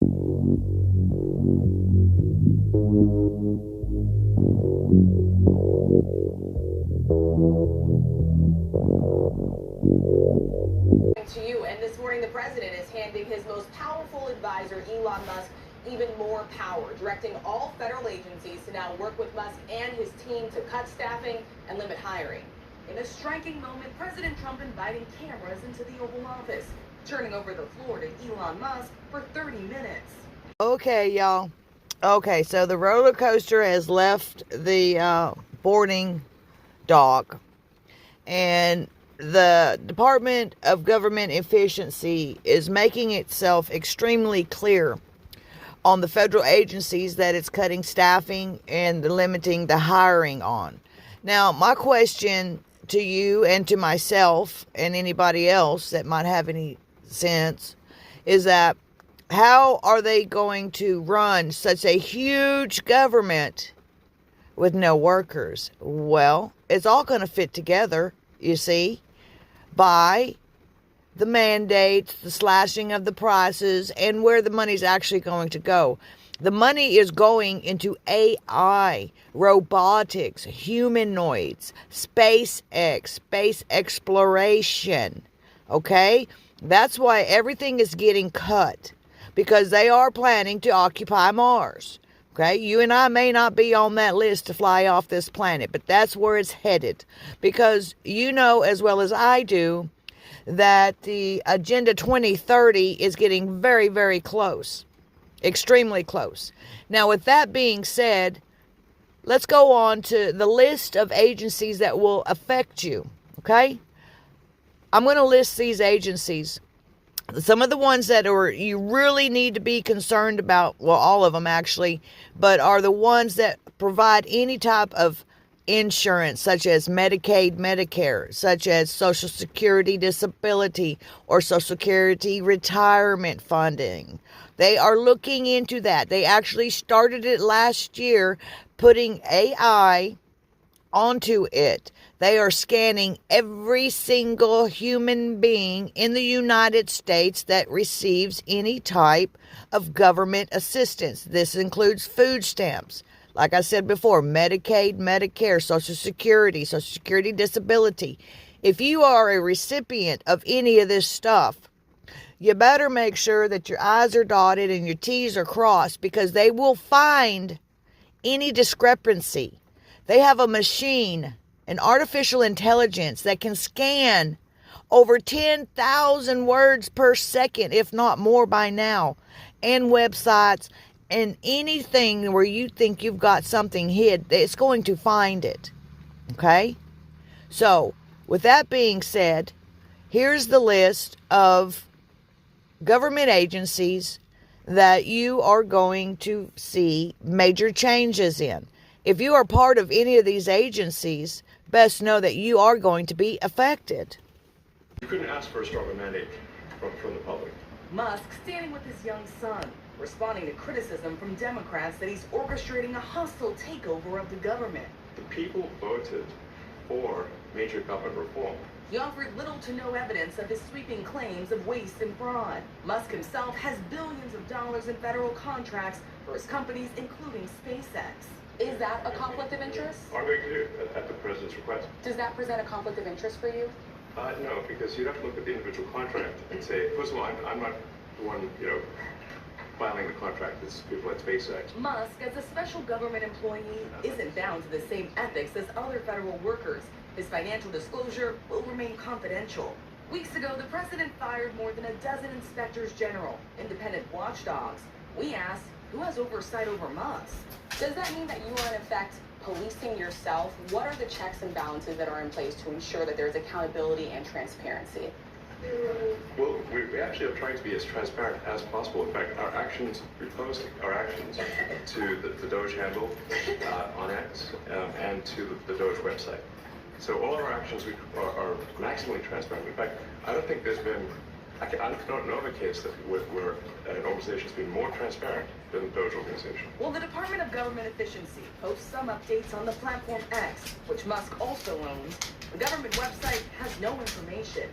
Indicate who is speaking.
Speaker 1: To you, and this morning the president is handing his most powerful advisor, Elon Musk, even more power, directing all federal agencies to now work with Musk and his team to cut staffing and limit hiring. In a striking moment, President Trump inviting cameras into the Oval Office, turning over the floor to Elon Musk for 30 minutes.
Speaker 2: Okay, y'all. Okay, so the roller coaster has left the boarding dock, and the Department of Government Efficiency is making itself extremely clear on the federal agencies that it's cutting staffing and limiting the hiring on. Now, my question to you and to myself and anybody else that might have any sense is that how are they going to run such a huge government with no workers? Well, it's all going to fit together, you see, by the mandates, the slashing of the prices, and where the money's actually going to go. The money is going into AI, robotics, humanoids, SpaceX, space exploration. Okay? That's why everything is getting cut, because they are planning to occupy Mars. Okay? You and I may not be on that list to fly off this planet, but that's where it's headed. Because you know as well as I do that the Agenda 2030 is getting very, very close. Extremely close. Now, with that being said, let's go on to the list of agencies that will affect you. Okay? I'm going to list these agencies. Some of the ones that you really need to be concerned about, well, all of them actually, but are the ones that provide any type of insurance, such as Medicaid, Medicare, such as Social Security disability or Social Security retirement funding. They are looking into that. They actually started it last year, putting AI onto it. They are scanning every single human being in the United States that receives any type of government assistance. This includes food stamps. Like I said before, Medicaid, Medicare, Social Security disability. If you are a recipient of any of this stuff, you better make sure that your I's are dotted and your T's are crossed, because they will find any discrepancy. They have a machine, an artificial intelligence that can scan over 10,000 words per second, if not more by now, and websites and anything where you think you've got something hid, it's going to find it. Okay? So, with that being said, here's the list of government agencies that you are going to see major changes in. If you are part of any of these agencies, best know that you are going to be affected.
Speaker 3: You couldn't ask for a stronger mandate from the public.
Speaker 1: Musk standing with his young son, responding to criticism from Democrats that he's orchestrating a hostile takeover of the government.
Speaker 3: The people voted for major government reform.
Speaker 1: He offered little to no evidence of his sweeping claims of waste and fraud. Musk himself has billions of dollars in federal contracts for his companies, including SpaceX. Is that a conflict of interest?
Speaker 3: Are we going to do at the president's request?
Speaker 1: Does that present a conflict of interest for you?
Speaker 3: No, because you'd have to look at the individual contract and say, first of all, I'm not the one, filing the contract. It's people at SpaceX.
Speaker 1: Musk, as a special government employee, isn't bound to the same ethics as other federal workers. His financial disclosure will remain confidential. Weeks ago, the president fired more than a dozen inspectors general, independent watchdogs. We asked, who has oversight over Musk? Does that mean that you are, in effect, policing yourself? What are the checks and balances that are in place to ensure that there's accountability and transparency?
Speaker 3: Well, we actually are trying to be as transparent as possible. In fact, our actions, we post our actions to the Doge handle on X and to the Doge website. So all our actions are maximally transparent. In fact, I don't think there's been, I don't know of a case where an organization's been more transparent than the Doge organization.
Speaker 1: Well, the Department of Government Efficiency posts some updates on the platform X, which Musk also owns. The government website has no information.